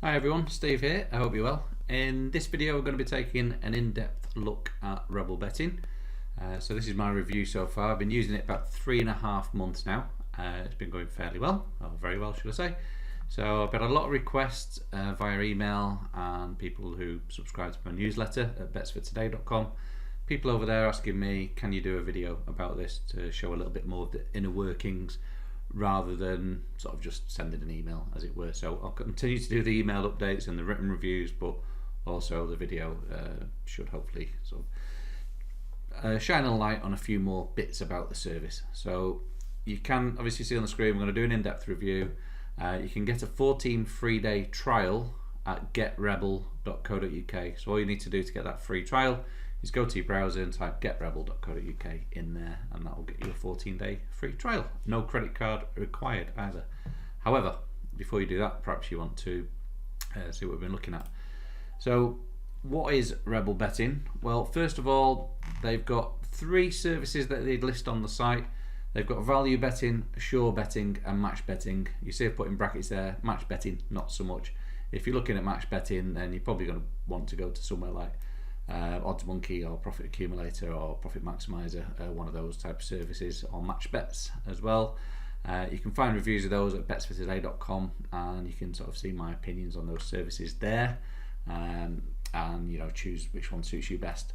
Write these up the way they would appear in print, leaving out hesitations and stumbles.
Hi everyone, Steve here. I hope you're well. In this video we're going to be taking an in-depth look at RebelBetting. So this is my review so far. I've been using it about 3.5 months now. It's been going fairly well, or very well should I say. So I've got a lot of requests via email and people who subscribe to my newsletter at betsfortoday.com. People over there asking me, can you do a video about this to show a little bit more of the inner workings rather than sort of just sending an email, as it were. So I'll continue to do the email updates and the written reviews, but also the video should hopefully sort of shine a light on a few more bits about the service. So you can obviously see on the screen, we're going to do an in-depth review. You can get a 14 free day trial at getrebel.co.uk. So all you need to do to get that free trial is go to your browser and type getrebel.co.uk in there, and that will get you a 14-day free trial. No credit card required either. However, before you do that, perhaps you want to see what we've been looking at. So what is RebelBetting? Well, first of all, they've got 3 services that they list on the site. They've got value betting, sure betting, and match betting. You see I've put in brackets there, match betting, not so much. If you're looking at match betting, then you're probably going to want to go to somewhere like Odds Monkey or Profit Accumulator or Profit Maximizer, one of those type of services, or Match Bets as well. You can find reviews of those at betsfortoday.com, and you can sort of see my opinions on those services there, and choose which one suits you best.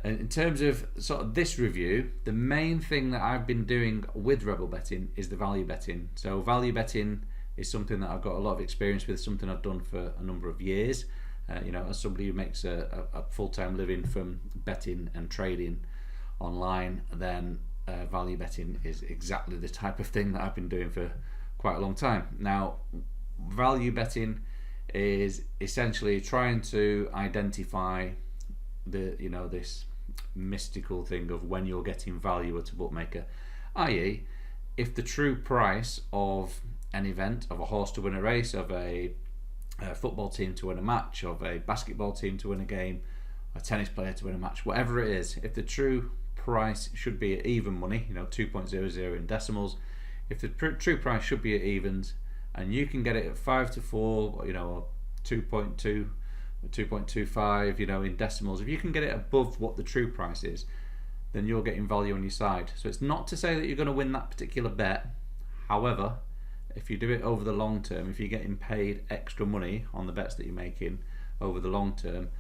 In terms of sort of this review, the main thing that I've been doing with RebelBetting is the value betting. So value betting is something that I've got a lot of experience with, something I've done for a number of years. As somebody who makes a full-time living from betting and trading online, then value betting is exactly the type of thing that I've been doing for quite a long time. Now, value betting is essentially trying to identify this mystical thing of when you're getting value at a bookmaker, i.e. if the true price of an event, of a horse to win a race, of a football team to win a match, of a basketball team to win a game, a tennis player to win a match, whatever it is, if the true price should be at even money, 2.00 in decimals, if the true price should be at evens and you can get it at 5 to 4, or 2.2, 2.25, in decimals, if you can get it above what the true price is, then you're getting value on your side. So it's not to say that you're going to win that particular bet. However, if you do it over the long term, if you're getting paid extra money on the bets that you're making over the long term,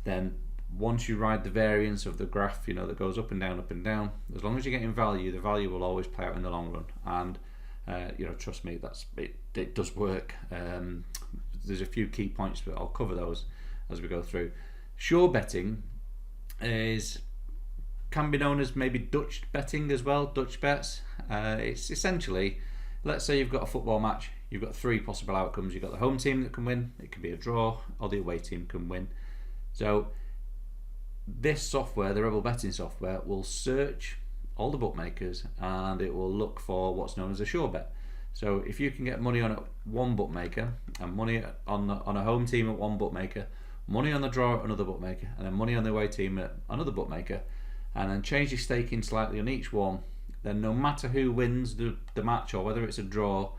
then once you ride the variance of the graph, that goes up and down, as long as you're getting value, the value will always play out in the long run. And trust me, it does work. There's a few key points, but I'll cover those as we go through. Sure betting can be known as maybe Dutch betting as well, Dutch bets. It's essentially, let's say you've got a football match, you've got 3 possible outcomes. You've got the home team that can win, it could be a draw, or the away team can win. So this software, the RebelBetting software, will search all the bookmakers and it will look for what's known as a sure bet. So if you can get money on one bookmaker, and money on a home team at one bookmaker, money on the draw at another bookmaker, and then money on the away team at another bookmaker, and then change your staking slightly on each one, then no matter who wins the match or whether it's a draw,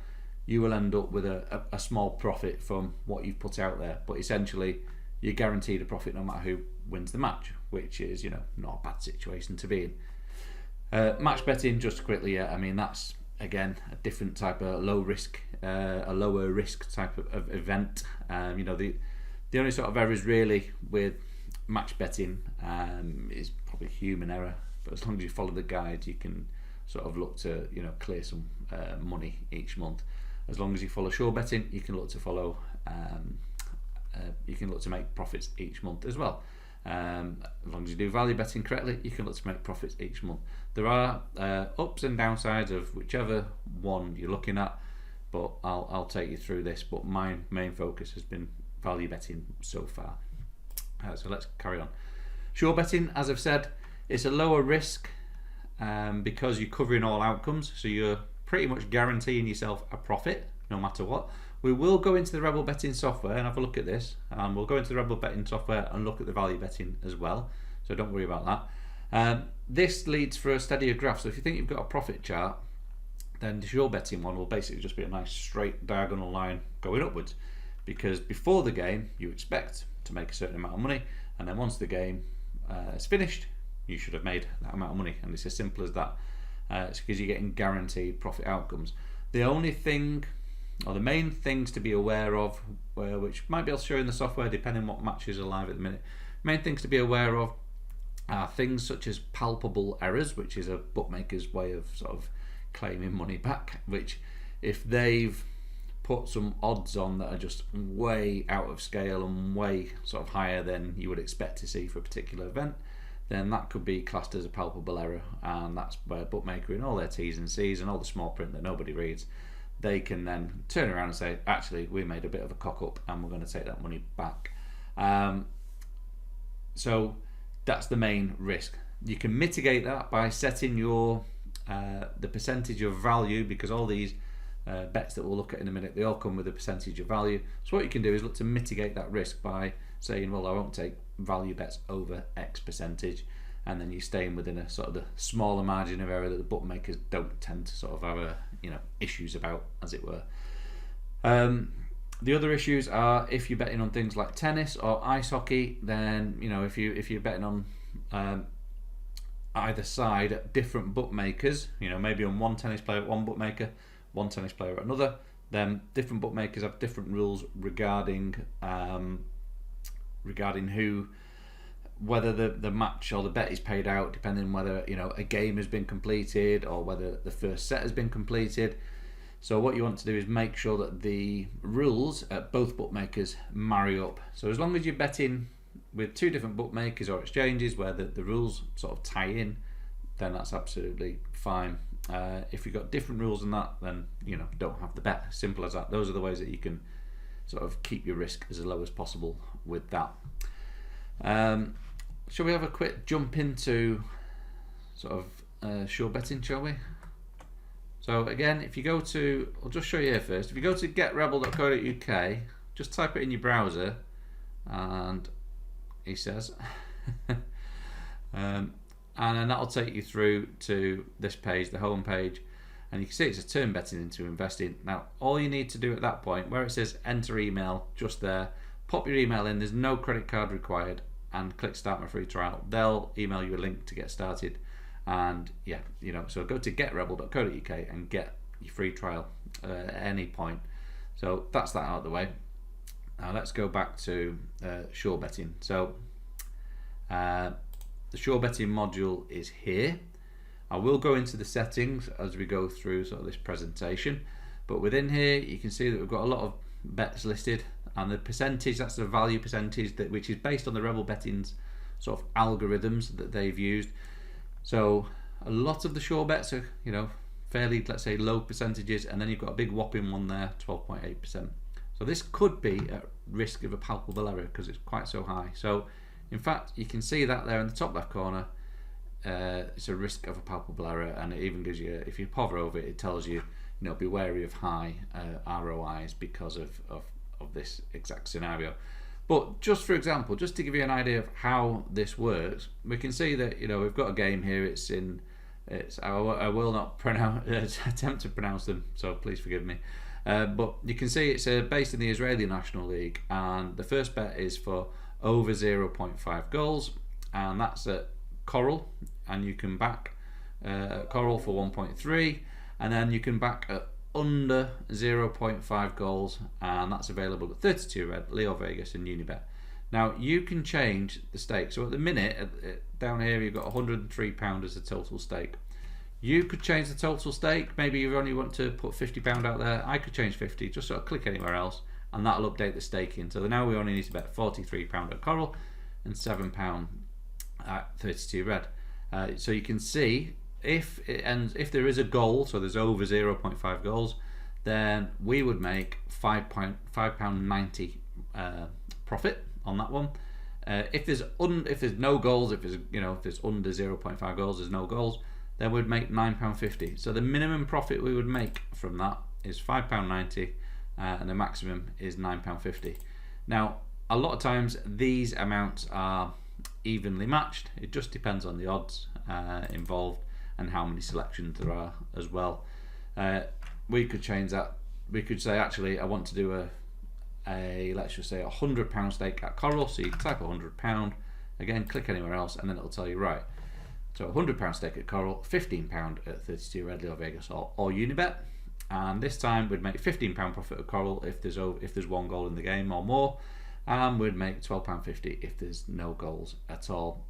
you will end up with a small profit from what you've put out there. But essentially, you're guaranteed a profit no matter who wins the match, which is not a bad situation to be in. Match betting, just quickly, that's again a different type of lower risk type of event. The only sort of errors really with match betting is probably human error, but as long as you follow the guide, you can sort of look to clear some money each month. As long as you follow sure betting, you can look to follow make profits each month as well. As long as you do value betting correctly, you can look to make profits each month. There are ups and downsides of whichever one you're looking at, but I'll take you through this. But my main focus has been value betting so far. So let's carry on. Sure betting, as I've said, it's a lower risk because you're covering all outcomes, so you're pretty much guaranteeing yourself a profit no matter what. We will go into the RebelBetting software and have a look at this, and we'll go into the RebelBetting software and look at the value betting as well, so don't worry about that. This leads for a steadier graph, so if you think you've got a profit chart, then the sure betting one will basically just be a nice straight diagonal line going upwards. because before the game you expect to make a certain amount of money, and then once the game is finished, you should have made that amount of money, and it's as simple as that. It's because you're getting guaranteed profit outcomes. The only thing, or the main things to be aware of, which might be able to show in the software depending on what matches are live at the minute, main things to be aware of are things such as palpable errors, which is a bookmaker's way of sort of claiming money back, which if they've put some odds on that are just way out of scale and way sort of higher than you would expect to see for a particular event, then that could be classed as a palpable error, and that's where a bookmaker, in all their T's and C's and all the small print that nobody reads, they can then turn around and say, actually, we made a bit of a cock up and we're going to take that money back. So that's the main risk. You can mitigate that by setting your the percentage of value, because all these bets that we'll look at in a minute, they all come with a percentage of value. So what you can do is look to mitigate that risk by saying, well, I won't take value bets over X percentage, and then you're staying within a sort of the smaller margin of error that the bookmakers don't tend to sort of have issues about, as it were. The other issues are if you're betting on things like tennis or ice hockey, then if you're betting on either side at different bookmakers, maybe on one tennis player at one bookmaker, one tennis player at another, then different bookmakers have different rules regarding whether the match or the bet is paid out, depending on whether a game has been completed or whether the first set has been completed. So what you want to do is make sure that the rules at both bookmakers marry up. So as long as you're betting with two different bookmakers or exchanges where the rules sort of tie in, then that's absolutely fine. If you've got different rules than that, then don't have the bet. Simple as that. Those are the ways that you can sort of keep your risk as low as possible with that. Shall we have a quick jump into sort of SureBetting, shall we? So again, if you go to, I'll just show you here first. If you go to getrebel.co.uk, just type it in your browser, and he says, and then that'll take you through to this page, the home page, and you can see it's a term betting into investing. Now, all you need to do at that point, where it says enter email, just there, pop your email in. There's no credit card required, and click start my free trial. They'll email you a link to get started, and so go to getrebel.co.uk and get your free trial at any point. So that's that out of the way. Now let's go back to SureBetting. So the SureBetting module is here. I will go into the settings as we go through sort of this presentation, but within here you can see that we've got a lot of bets listed, and the percentage, that's the value percentage which is based on the RebelBetting's sort of algorithms that they've used. So a lot of the sure bets are fairly, let's say, low percentages, and then you've got a big whopping one there, 12.8%. So this could be at risk of a palpable error because it's quite so high. So in fact you can see that there in the top left corner, it's a risk of a palpable error, and it even gives you, if you hover over it, it tells you, be wary of high ROIs because of this exact scenario. But just for example, just to give you an idea of how this works, we can see that we've got a game here. I will not attempt to pronounce them, so please forgive me. But you can see it's based in the Israeli National League, and the first bet is for over 0.5 goals, and that's at Coral, and you can back Coral for 1.3, and then you can back at under 0.5 goals, and that's available at 32 Red, Leo Vegas, and Unibet. Now you can change the stake. So at the minute, down here you've got £103 as a total stake. You could change the total stake. Maybe you only want to put £50 out there. I could change 50. Just sort of click anywhere else, and that'll update the staking. So now we only need to bet £43 at Coral and £7 at 32 Red. So you can see if there is a goal, so there's over 0.5 goals, then we would make £5.90 profit on that one. If there's no goals, if there's under 0.5 goals, there's no goals, then we'd make £9.50. So the minimum profit we would make from that is £5.90, and the maximum is £9.50. Now, a lot of times these amounts are evenly matched. It just depends on the odds involved and how many selections there are as well. We could change that. We could say, actually, I want to do a, let's just say, £100 stake at Coral. So you type £100, again, click anywhere else, and then it'll tell you, right, so £100 stake at Coral, £15 at 32 Red Leo Vegas or Unibet. And this time we'd make £15 profit at Coral if there's one goal in the game or more, and we'd make £12.50 if there's no goals at all.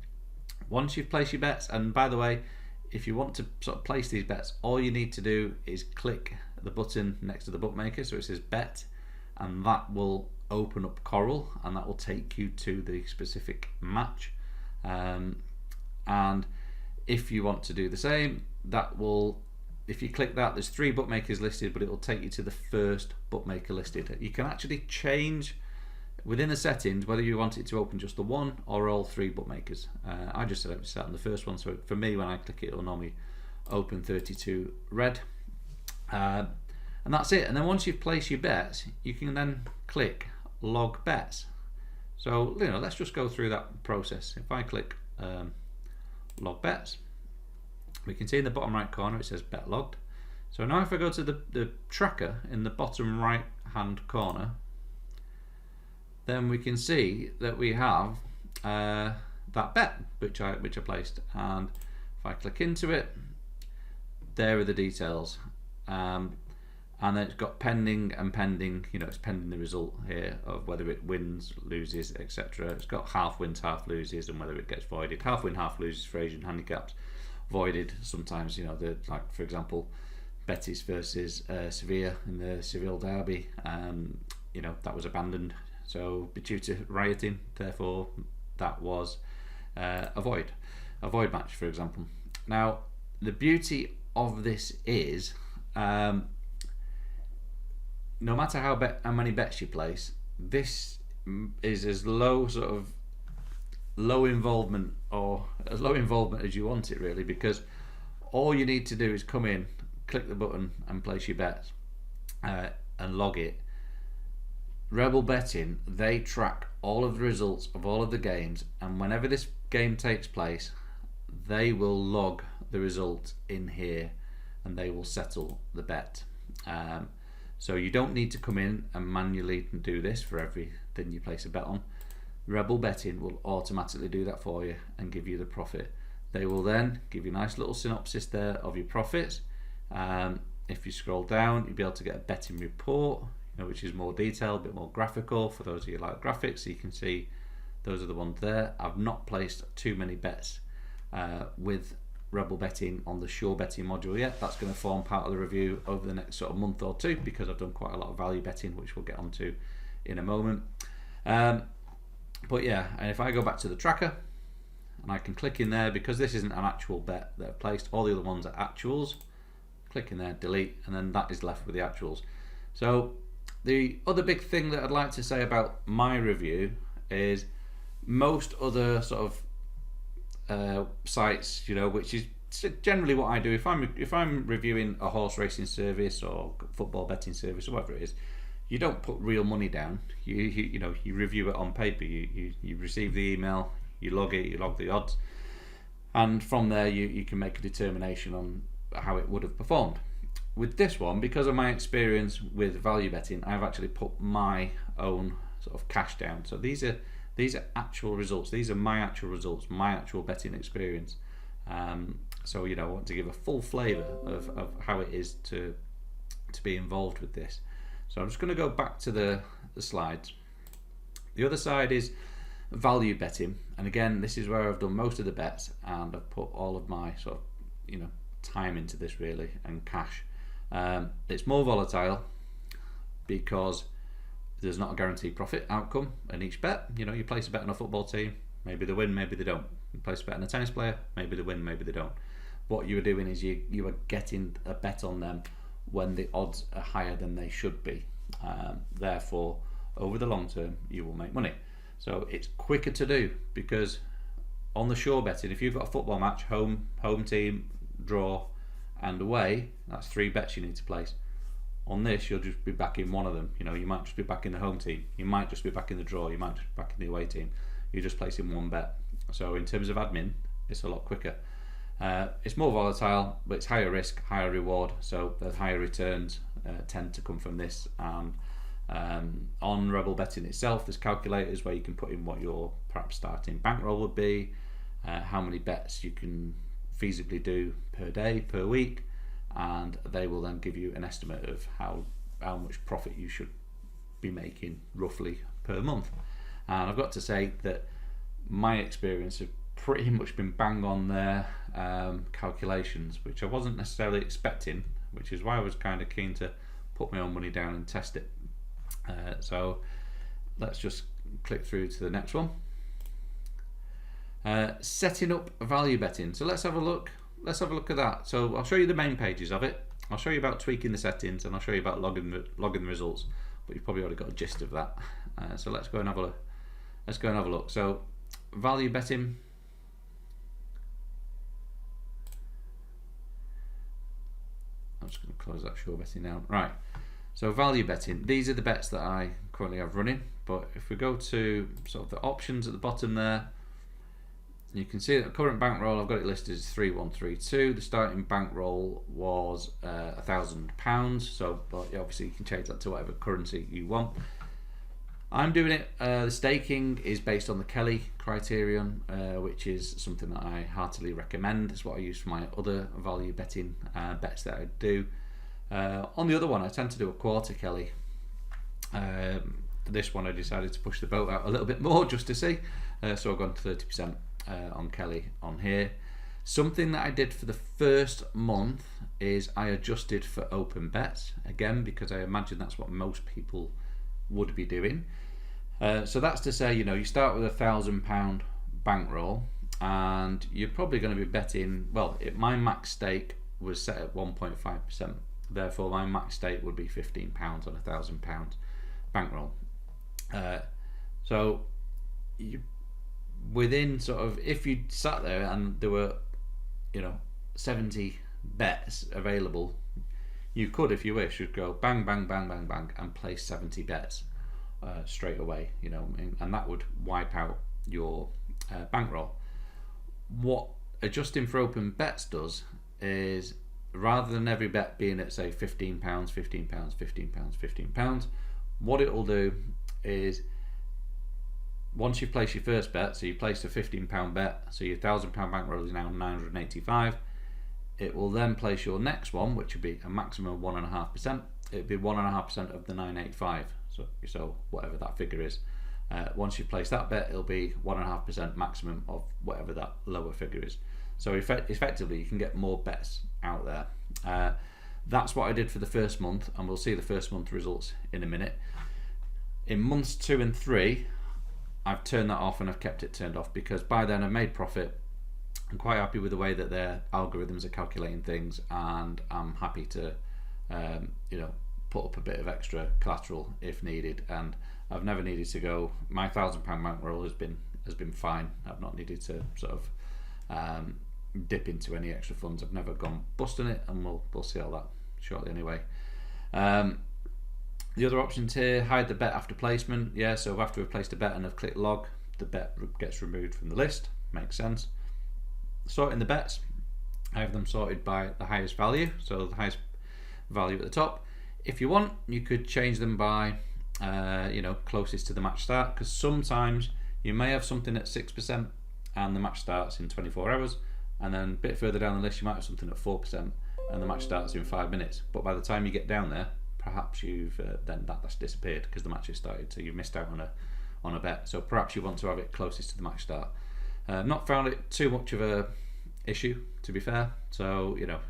Once you've placed your bets, and by the way, if you want to sort of place these bets, all you need to do is click the button next to the bookmaker, so it says bet, and that will open up Coral, and that will take you to the specific match. And if you want to do the same, that will, if you click that, there's 3 bookmakers listed, but it will take you to the first bookmaker listed. You can actually change within the settings whether you want it to open just the one or all 3 bookmakers. I just set it to set on the first one, so for me, when I click it, it'll normally open 32 red. And that's it. And then once you've placed your bets, you can then click log bets. So, you know, let's just go through that process. If I click log bets, we can see in the bottom right corner it says bet logged. So now if I go to the tracker in the bottom right hand corner, then we can see that we have that bet which I placed, and if I click into it, there are the details, and then it's got pending and pending. You know, it's pending the result here of whether it wins, loses, etc. It's got half wins, half loses, and whether it gets voided. Half win, half loses for Asian handicaps. Voided sometimes, you know, the, like for example, Betis versus Sevilla in the Seville derby. You know, that was abandoned, so due to rioting, therefore that was a void match, for example. Now the beauty of this is, no matter how many bets you place, this is as low involvement as you want it, really, because all you need to do is come in, click the button and place your bets and log it. RebelBetting, they track all of the results of all of the games, and whenever this game takes place, they will log the result in here and they will settle the bet. So you don't need to come in and manually do this for everything you place a bet on. RebelBetting will automatically do that for you and give you the profit. They will then give you a nice little synopsis there of your profits. If you scroll down, you'll be able to get a betting report, you know, which is more detailed, a bit more graphical for those of you who like graphics. So you can see those are the ones there. I've not placed too many bets with RebelBetting on the SureBetting module yet. That's going to form part of the review over the next sort of month or two, because I've done quite a lot of value betting, which we'll get onto in a moment. But yeah, and if I go back to the tracker and I can click in there, because this isn't an actual bet that I've placed, all the other ones are actuals. Click in there, delete, and then that is left with the actuals. So the other big thing that I'd like to say about my review is most other sort of sites, you know, which is generally what I do. If I'm reviewing a horse racing service or football betting service or whatever it is, you don't put real money down. You know, you review it on paper. You receive the email, you log it, you log the odds, and from there you can make a determination on how it would have performed. With this one, because of my experience with value betting, I've actually put my own sort of cash down. So these are actual results. These are my actual results, my actual betting experience. So, you know, I want to give a full flavour of how it is to be involved with this. So I'm just going to go back to the slides. The other side is value betting, and again, this is where I've done most of the bets, and I've put all of my sort of, you know, time into this really, and cash. It's more volatile because there's not a guaranteed profit outcome in each bet. You know, you place a bet on a football team, maybe they win, maybe they don't. You place a bet on a tennis player, maybe they win, maybe they don't. What you are doing is you are getting a bet on them when the odds are higher than they should be. Therefore, over the long term, you will make money. So it's quicker to do, because on the SureBetting, if you've got a football match, home team, draw, and away, that's 3 bets you need to place. On this, you'll just be backing one of them. You know, you might just be backing the home team, you might just be backing the draw, you might just be backing the away team. You're just placing one bet. So in terms of admin, it's a lot quicker. It's more volatile, but it's higher risk, higher reward, so the higher returns tend to come from this, and On RebelBetting itself, there's calculators where you can put in what your perhaps starting bankroll would be, how many bets you can feasibly do per day, per week, and they will then give you an estimate of how much profit you should be making roughly per month. And I've got to say that my experience has pretty much been bang on their calculations, which I wasn't necessarily expecting, which is why I was kind of keen to put my own money down and test it. So let's just click through to the next one. Setting up value betting. So let's have a look. Let's have a look at that. So I'll show you the main pages of it. I'll show you about tweaking the settings, and I'll show you about logging the results. But you've probably already got a gist of that. So let's go and have a look. Let's go and have a look. So value betting. I'm just going to close that SureBetting now. Right. So value betting. These are the bets that I currently have running. But if we go to sort of the options at the bottom there, you can see that the current bankroll, I've got it listed as 3132. The starting bankroll was £1,000. So, but obviously you can change that to whatever currency you want. I'm doing it. The staking is based on the Kelly criterion, which is something that I heartily recommend. It's what I use for my other value betting bets that I do. On the other one, I tend to do a quarter Kelly. This one I decided to push the boat out a little bit more just to see. So I've gone to 30% on Kelly on here. Something that I did for the first month is I adjusted for open bets, again because I imagine that's what most people would be doing. So that's to say, you know, you start with £1,000 bankroll and you're probably going to be betting, well, my max stake was set at 1.5%, therefore my max stake would be £15 on £1,000 bankroll. So you, within sort of, if you sat there and there were, you know, 70 bets available, you could, if you wish, you'd go bang, bang, bang, bang, bang, and place 70 bets straight away, you know, and that would wipe out your bankroll. What adjusting for open bets does is, rather than every bet being at say £15, £15, £15, £15, what it will do is, once you place your first bet, so you placed a £15 bet, so your £1,000 bankroll is now 985. It will then place your next one, which would be a maximum of 1.5%. It would be 1.5% of the 985. So whatever that figure is. Once you place that bet, it'll be 1.5% maximum of whatever that lower figure is. So effectively, you can get more bets out there. That's what I did for the first month, and we'll see the first month results in a minute. In months 2 and 3, I've turned that off and I've kept it turned off, because by then I've made profit. I'm quite happy with the way that their algorithms are calculating things, and I'm happy to you know, put up a bit of extra collateral if needed. And I've never needed to go, my £1,000 bankroll has been fine. I've not needed to sort of dip into any extra funds. I've never gone busting it, and we'll see all that shortly anyway. The other options here, hide the bet after placement. Yeah, so after we've placed a bet and I've clicked log, the bet gets removed from the list. Makes sense. Sorting the bets, I have them sorted by the highest value, so the highest value at the top. If you want, you could change them by you know, closest to the match start, because sometimes you may have something at 6% and the match starts in 24 hours, and then a bit further down the list you might have something at 4% and the match starts in 5 minutes. But by the time you get down there, perhaps you've then that's disappeared because the match has started, so you've missed out on a bet. So perhaps you want to have it closest to the match start. Not found it too much of a issue, to be fair. So you know,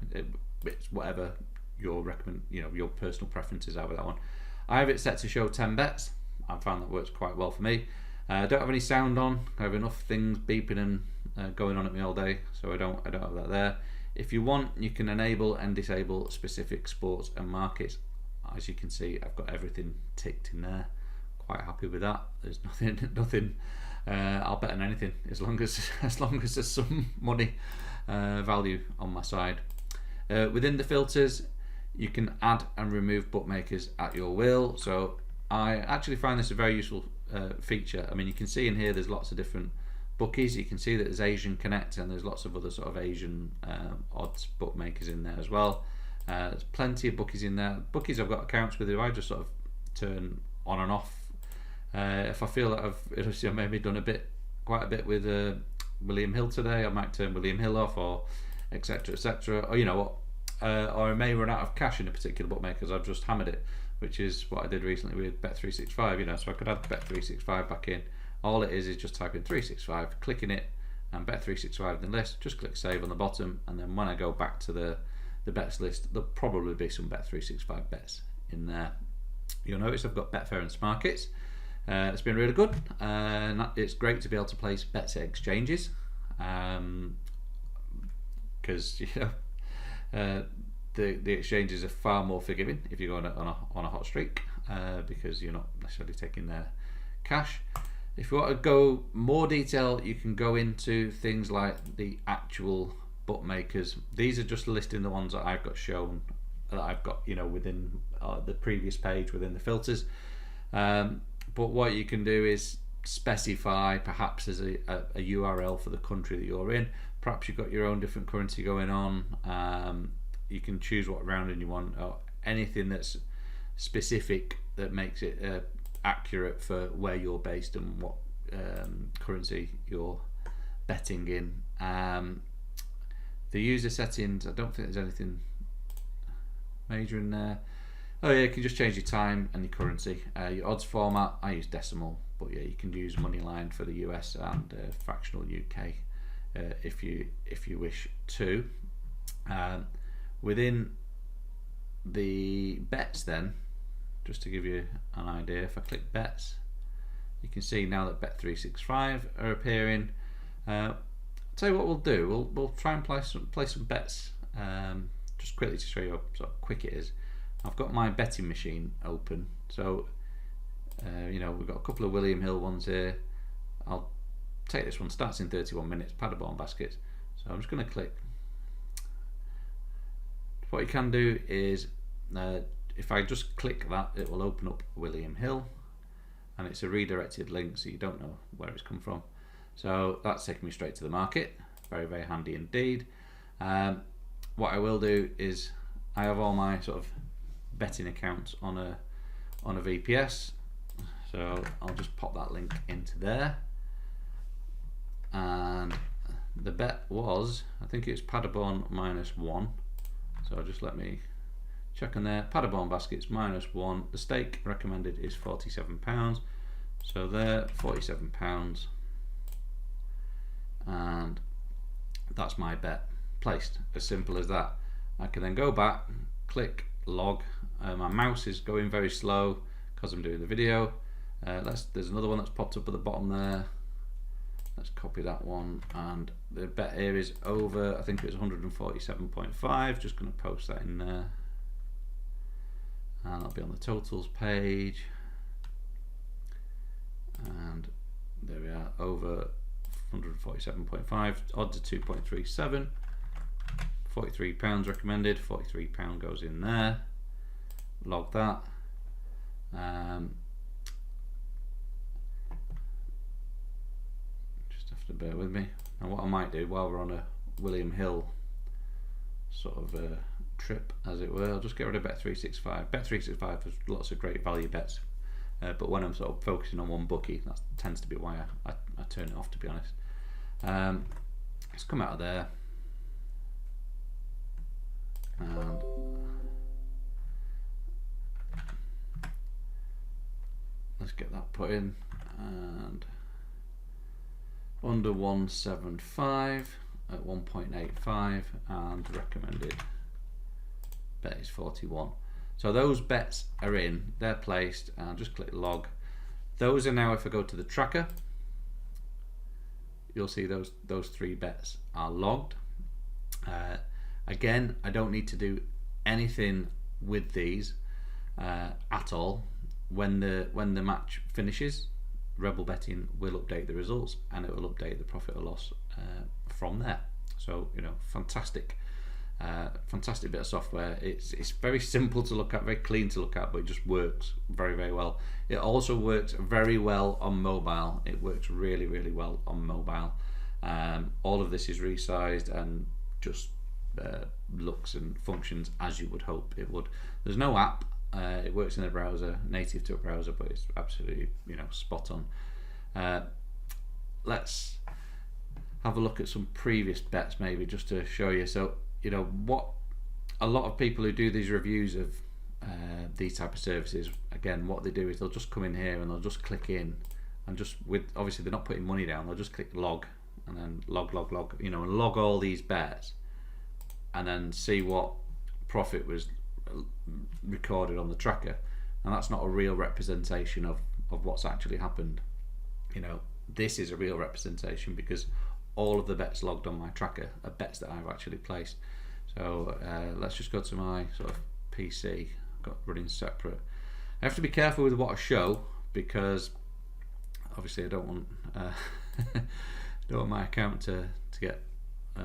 it's whatever your your personal preferences are with that one. I have it set to show 10 bets. I found that works quite well for me. I don't have any sound on. I have enough things beeping and going on at me all day, so I don't have that there. If you want, you can enable and disable specific sports and markets. As you can see, I've got everything ticked in there. Quite happy with that. There's nothing. I'll bet on anything as long as there's some money value on my side. Within the filters, you can add and remove bookmakers at your will. So I actually find this a very useful feature. I mean, you can see in here there's lots of different bookies. You can see that there's Asian Connect, and there's lots of other sort of Asian odds bookmakers in there as well. There's plenty of bookies in there. Bookies I've got accounts with who I just sort of turn on and off. If I feel that I've maybe done quite a bit with William Hill today, I might turn William Hill off, or etc, etc. Or or I may run out of cash in a particular bookmakers. I've just hammered it, which is what I did recently with Bet365. So I could add Bet365 back in. All it is just type in 365, clicking it, and Bet365 in the list. Just click save on the bottom, and then when I go back to the bets list, there'll probably be some Bet365 bets in there. You'll notice I've got Betfair and Smarkets. It's been really good. It's great to be able to place bets at exchanges, because the exchanges are far more forgiving if you go on a hot streak, because you're not necessarily taking their cash. If you want to go more detail, you can go into things like the actual bookmakers. These are just listing the ones that I've got shown, that I've got within the previous page within the filters. But what you can do is specify perhaps as a URL for the country that you're in. Perhaps you've got your own different currency going on. You can choose what rounding you want, or anything that's specific that makes it accurate for where you're based and what currency you're betting in. The user settings, I don't think there's anything major in there. Oh yeah, you can just change your time and your currency. Your odds format, I use decimal, but yeah, you can use moneyline for the US and fractional UK if you wish to. Within the bets then, just to give you an idea, if I click bets, you can see now that Bet365 are appearing. I'll tell you what we'll do, we'll try and play some bets, just quickly to show you how quick it is. I've got my betting machine open, so we've got a couple of William Hill ones here. I'll take this one, starts in 31 minutes, Paderborn baskets. So I'm just going to click. What you can do is, if I just click that, it will open up William Hill, and it's a redirected link, so you don't know where it's come from. So that's taking me straight to the market. Very, very handy indeed. What I will do is, I have all my sort of betting accounts on a VPS, so I'll just pop that link into there. And the bet was, I think it's Paderborn -1, so just let me check on there. Paderborn baskets -1. The stake recommended is £47, so there, £47, and that's my bet placed. As simple as that. I can then go back, click log. My mouse is going very slow because I'm doing the video. There's another one that's popped up at the bottom there. Let's copy that one, and the bet here is over, I think it was 147.5. Just going to post that in there, and I'll be on the totals page, and there we are, over 147.5. Odds are 2.37. £43 recommended. £43 goes in there. Log that. Just have to bear with me. And what I might do while we're on a William Hill sort of trip, as it were, I'll just get rid of Bet365. Bet365 has lots of great value bets, but when I'm sort of focusing on one bookie, that tends to be why I turn it off, to be honest. Let's come out of there. And let's get that put in, and under 175 at 1.85, and recommended bet is 41. So those bets are in, they're placed, and just click log. Those are now, if I go to the tracker, you'll see those 3 bets are logged. Again, I don't need to do anything with these at all. When the match finishes, RebelBetting will update the results, and it will update the profit or loss from there. So fantastic bit of software. It's very simple to look at, very clean to look at, but it just works very, very well. It also works very well on mobile. It works really, really well on mobile. All of this is resized and just looks and functions as you would hope it would. There's no app, It works in a browser, native to a browser, but it's absolutely, spot on. Let's have a look at some previous bets, maybe, just to show you. So, what a lot of people who do these reviews of these type of services, again, what they do is they'll just come in here and they'll just click in, and obviously they're not putting money down, they'll just click log, and then log, and log all these bets, and then see what profit was recorded on the tracker. And that's not a real representation of what's actually happened. This is a real representation, because all of the bets logged on my tracker are bets that I've actually placed. So let's just go to my sort of PC. I've got running separate. I have to be careful with what I show, because obviously I don't want don't want my account to get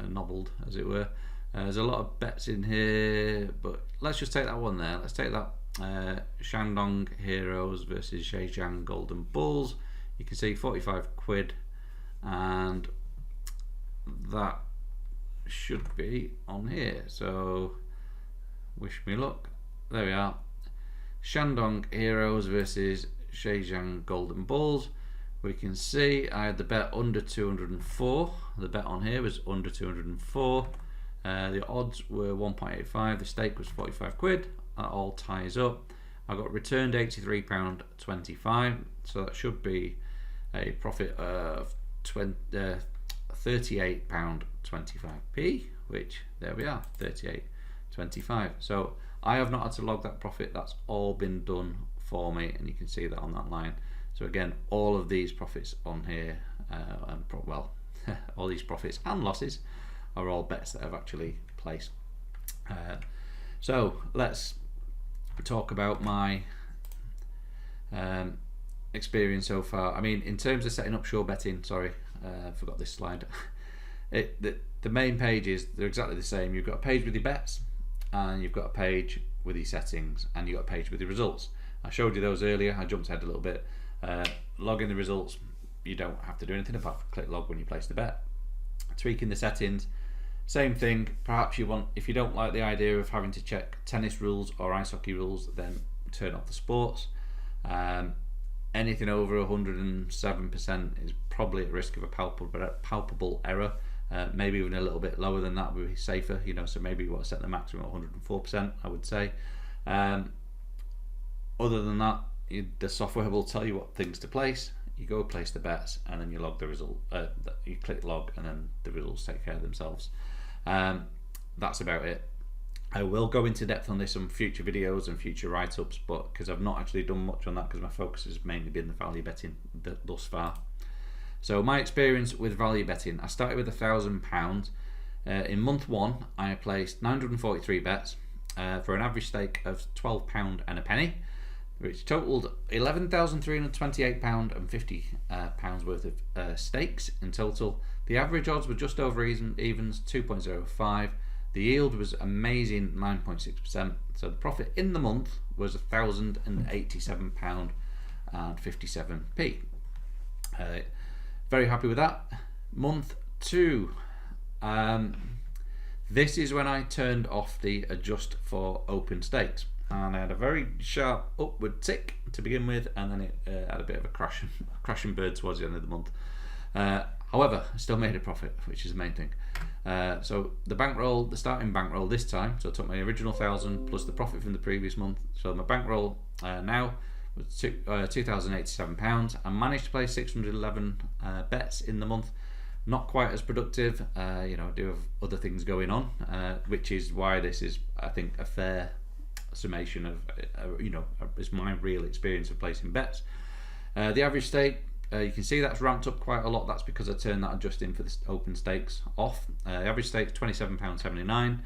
nobbled, as it were. There's a lot of bets in here, but let's just take that one there. Let's take that Shandong Heroes versus Zhejiang Golden Bulls. You can see 45 quid, and that should be on here. So wish me luck. There we are. Shandong Heroes versus Zhejiang Golden Bulls. We can see I had the bet under 204. The bet on here was under 204. The odds were 1.85. The stake was 45 quid. That all ties up. I got returned £83.25. So that should be a profit of £38.25p, which there we are, 38.25. So I have not had to log that profit. That's all been done for me, and you can see that on that line. So again, all of these profits on here, all these profits and losses are all bets that I've actually placed. So let's talk about my experience so far. I mean, in terms of setting up SureBetting, sorry, I forgot this slide. The main pages, they're exactly the same. You've got a page with your bets, and you've got a page with your settings, and you've got a page with your results. I showed you those earlier. I jumped ahead a little bit. Logging the results, you don't have to do anything apart from click log when you place the bet. Tweaking the settings, same thing. Perhaps you want, if you don't like the idea of having to check tennis rules or ice hockey rules, then turn off the sports. Anything over 107% is probably at risk of a palpable error. Maybe even a little bit lower than that would be safer, so maybe you want to set the maximum at 104%, I would say. Other than that, the software will tell you what things to place. You go place the bets, and then you log the result. You click log, and then the results take care of themselves. That's about it. I will go into depth on this on future videos and future write-ups, but because I've not actually done much on that, because my focus has mainly been the value betting thus far. So my experience with value betting, I started with £1,000. In month one, I placed 943 bets for an average stake of £12 and a penny, which totaled £11,328 and £50 worth of stakes in total. The average odds were just over evens, 2.05. The yield was amazing, 9.6%. So the profit in the month was £1,087 and 57p. Very happy with that. Month two. This is when I turned off the adjust for open stakes, and I had a very sharp upward tick to begin with, and then it had a bit of a crash and burn towards the end of the month. However, I still made a profit, which is the main thing. So the starting bankroll this time, so I took my original 1,000 plus the profit from the previous month. So my bankroll now was £2,087. I managed to play 611 bets in the month. Not quite as productive. I do have other things going on, which is why this is, I think, a fair summation of is my real experience of placing bets. The average stake, you can see that's ramped up quite a lot. That's because I turned that adjusting for the open stakes off. The average stake £27.79.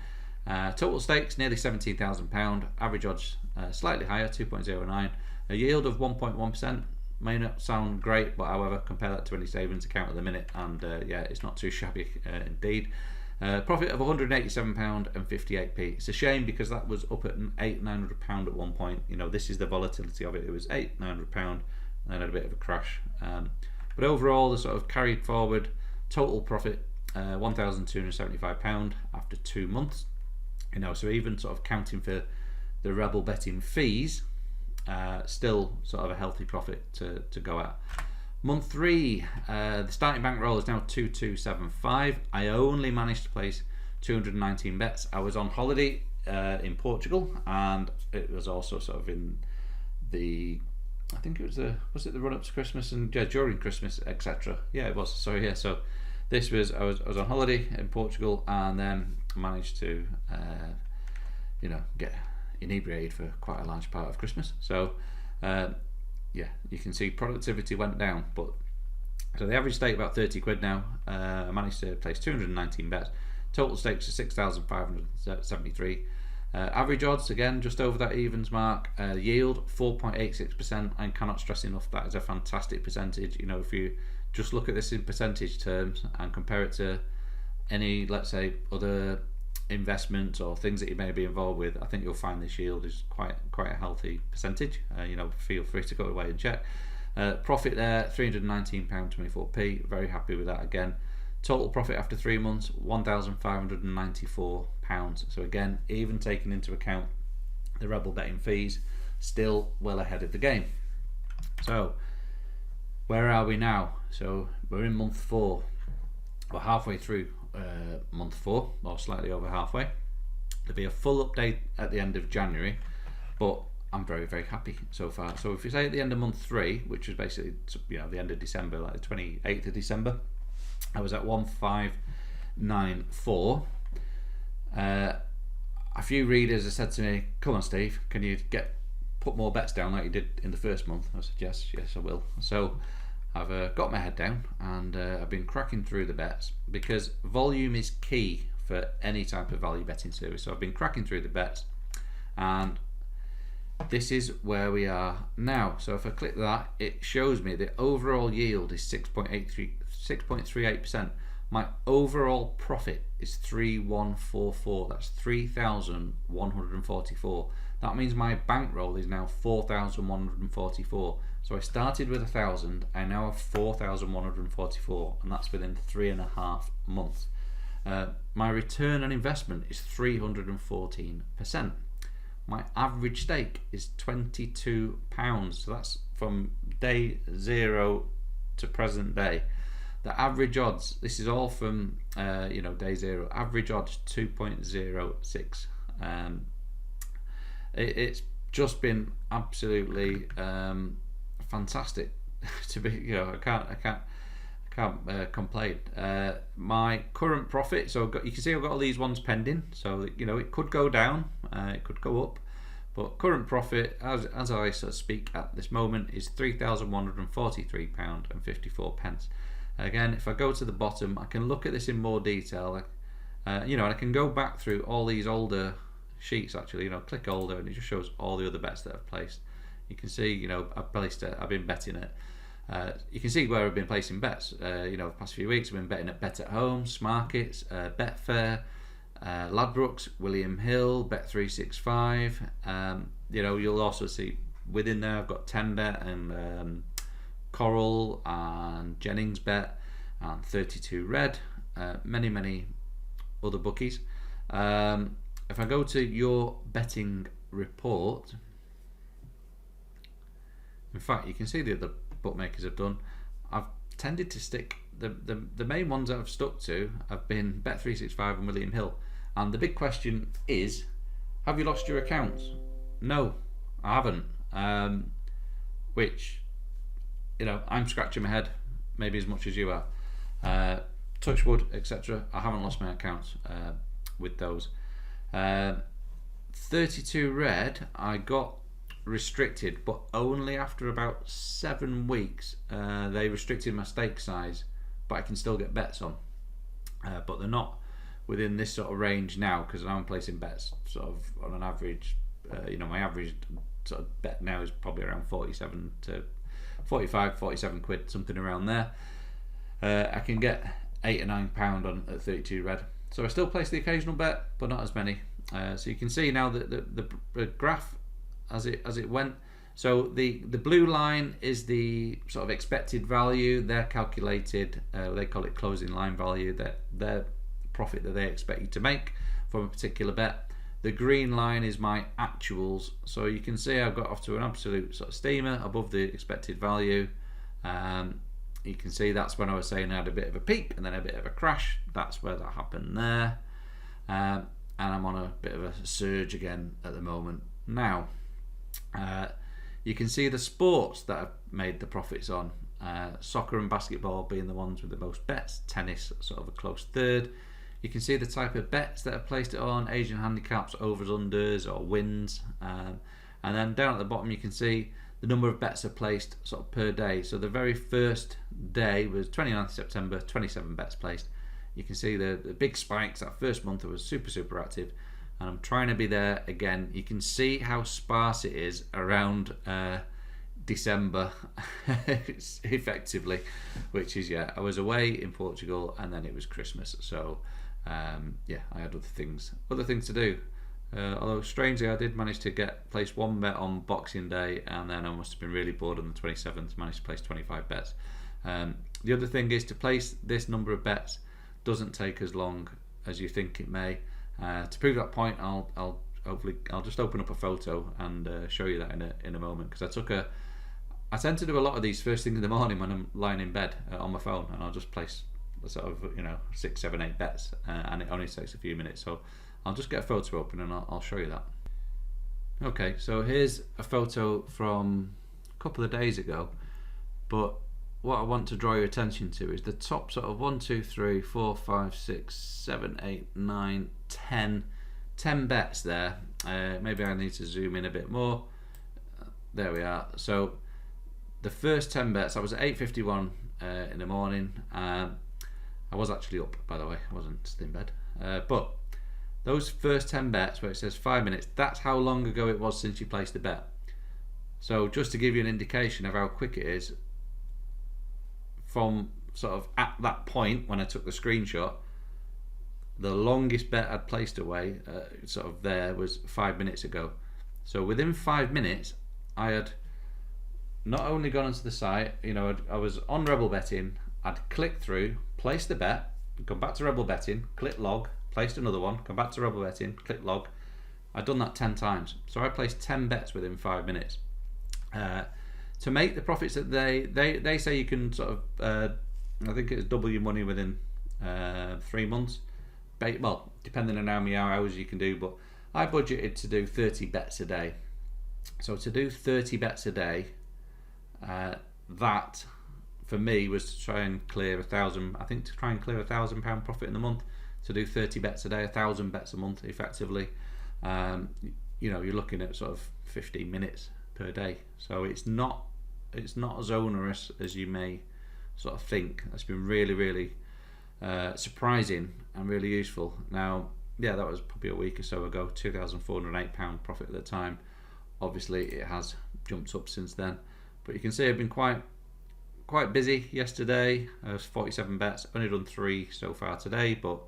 Total stakes nearly £17,000. Average odds slightly higher, 2.09. A yield of 1.1%. May not sound great, but however, compare that to any savings account at the minute, and yeah, it's not too shabby indeed. Profit of £187 and 58p. It's a shame because that was up at £800-900 at one point. This is the volatility of it. It was £800-900 and then had a bit of a crash. But overall, the sort of carried forward total profit £1,275 after 2 months. So even sort of counting for the RebelBetting fees, still sort of a healthy profit to go at. Month 3, the starting bankroll is now 2275. I only managed to place 219 bets. I was on holiday in Portugal, and it was also sort of in the, I think it was the run up to Christmas and during Christmas, etc. Yeah, it was. So yeah, so this was I was on holiday in Portugal, and then managed to get inebriated for quite a large part of Christmas. So yeah, you can see productivity went down, but so the average stake about 30 quid now. I managed to place 219 bets. Total stakes are 6,573. Average odds, again, just over that evens mark. Yield 4.86%, and cannot stress enough that is a fantastic percentage. You know, if you just look at this in percentage terms and compare it to any, let's say, other investments or things that you may be involved with, I think you'll find this yield is quite a healthy percentage. Feel free to go away and check. Profit there, £319.24p. Very happy with that again. Total profit after 3 months, £1,594. So again, even taking into account the RebelBetting fees, still well ahead of the game. So where are we now? So we're in month 4. We're halfway through month 4, or slightly over halfway. There'll be a full update at the end of January, but I'm very, very happy so far. So if you say at the end of month 3, which is basically the end of December, like the 28th of December, I was at 1594. A few readers have said to me, "Come on, Steve, can you put more bets down like you did in the first month?" I said, yes, I will. So I've got my head down, and I've been cracking through the bets, because volume is key for any type of value betting service. So I've been cracking through the bets, and this is where we are now. So if I click that, it shows me the overall yield is 6.38%. My overall profit is 3144. That's 3,144. That means my bankroll is now 4,144. So I started with 1,000. I now have 4,144, and that's within 3.5 months. My return on investment is 314%. My average stake is £22. So that's from day 0 to present day. The average odds, this is all from day 0. Average odds 2.06. It's just been absolutely fantastic to be. I can't complain. My current profit, so you can see I've got all these ones pending. So it could go down, it could go up, but current profit, as I sort of speak at this moment, is £3,143.54. Again, if I go to the bottom, I can look at this in more detail. And I can go back through all these older sheets. Actually, click older, and it just shows all the other bets that I've placed. You can see, I've been betting it. You can see where I've been placing bets. The past few weeks I've been betting at Bet at Home, Smarkets, Betfair, Ladbrokes, William Hill, Bet365. You'll also see within there I've got 10bet and Coral and Jennings Bet and 32 Red, many other bookies. If I go to your betting report, in fact, you can see the other bookmakers have done. I've tended to stick the main ones that I've stuck to have been Bet365 and William Hill. And the big question is, have you lost your accounts? No, I haven't. Which, I'm scratching my head maybe as much as you are. Touch wood, etc. I haven't lost my accounts with those. 32 Red, I got restricted, but only after about 7 weeks. They restricted my stake size, but I can still get bets on. But they're not within this sort of range now, because I'm placing bets sort of on an average. My average sort of bet now is probably around 47 to 47 quid, something around there. I can get £8 or £9 on at 32 Red. So I still place the occasional bet, but not as many. So you can see now that the graph as it went. So the blue line is the sort of expected value. They're calculated. They call it closing line value. Their profit that they expect you to make from a particular bet. The green line is my actuals, so you can see I've got off to an absolute sort of steamer above the expected value. You can see that's when I was saying I had a bit of a peak and then a bit of a crash. That's where that happened there. And I'm on a bit of a surge again at the moment. Now, you can see the sports that I've made the profits on. Soccer and basketball being the ones with the most bets. Tennis sort of a close third. You can see the type of bets that I've placed it on, Asian handicaps, overs, unders, or wins. And then down at the bottom you can see the number of bets are placed sort of per day. So the very first day was 29th September, 27 bets placed. You can see the big spikes. That first month I was super active, and I'm trying to be there again. You can see how sparse it is around December effectively, which is, yeah, I was away in Portugal and then it was Christmas, so yeah, I had other things to do. Although strangely I did manage to place one bet on Boxing Day, and then I must have been really bored on the 27th, managed to place 25 bets. The other thing is, to place this number of bets doesn't take as long as you think it may. To prove that point, I'll just open up a photo and show you that in a moment, because I tend to do a lot of these first thing in the morning when I'm lying in bed on my phone, and I'll just place sort of 6, 7, 8 bets, and it only takes a few minutes. So I'll just get a photo open and I'll show you that. Okay, so here's a photo from a couple of days ago, but what I want to draw your attention to is the top sort of 1, 2, 3, 4, 5, 6, 7, 8, 9, 10 bets there. Maybe I need to zoom in a bit more. There we are. So the first 10 bets, I was at 8:51 in the morning. I was actually up, by the way, I wasn't still in bed. But those first 10 bets where it says 5 minutes, that's how long ago it was since you placed a bet. So just to give you an indication of how quick it is, from sort of at that point when I took the screenshot, the longest bet I'd placed away sort of there was 5 minutes ago. So within 5 minutes I had not only gone onto the site, I was on RebelBetting, I'd clicked through, placed the bet, gone back to RebelBetting, click log, placed another one, come back to RebelBetting, click log. I'd done that 10 times. So I placed 10 bets within 5 minutes. To make the profits that they say you can sort of, I think it's double your money within 3 months. Well, depending on how many hours you can do, but I budgeted to do 30 bets a day. So to do 30 bets a day, that for me was to try and clear £1,000 profit in the month. To do 30 bets a day, 1,000 bets a month effectively, you're looking at sort of 15 minutes per day. So it's not as onerous as you may sort of think. That's been really surprising and really useful. Now, yeah, that was probably a week or so ago, £2,408 profit at the time. Obviously it has jumped up since then, but you can see I've been quite busy yesterday. I was 47 bets, only done 3 so far today, but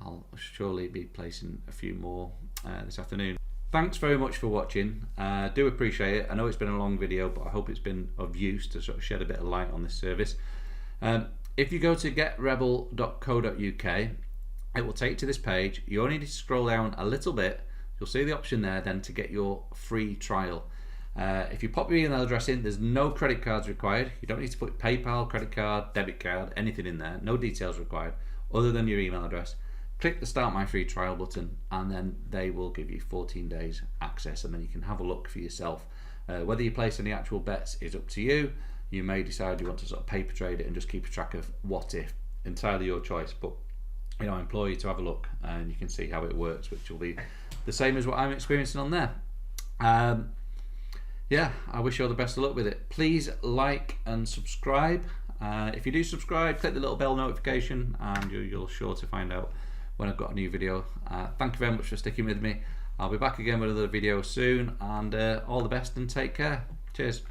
I'll surely be placing a few more this afternoon. Thanks very much for watching. Do appreciate it. I know it's been a long video, but I hope it's been of use to sort of shed a bit of light on this service. If you go to getrebel.co.uk, it will take you to this page. You only need to scroll down a little bit. You'll see the option there then to get your free trial. If you pop your email address in, there's no credit cards required. You don't need to put PayPal, credit card, debit card, anything in there. No details required other than your email address. Click the Start My Free Trial button, and then they will give you 14 days access, and then you can have a look for yourself. Whether you place any actual bets is up to you. You may decide you want to sort of paper trade it and just keep a track of what if. Entirely your choice, but I implore you to have a look and you can see how it works, which will be the same as what I'm experiencing on there. Yeah, I wish you all the best of luck with it. Please like and subscribe. If you do subscribe, click the little bell notification and you're sure to find out when I've got a new video. Thank you very much for sticking with me. I'll be back again with another video soon, and all the best and take care. Cheers.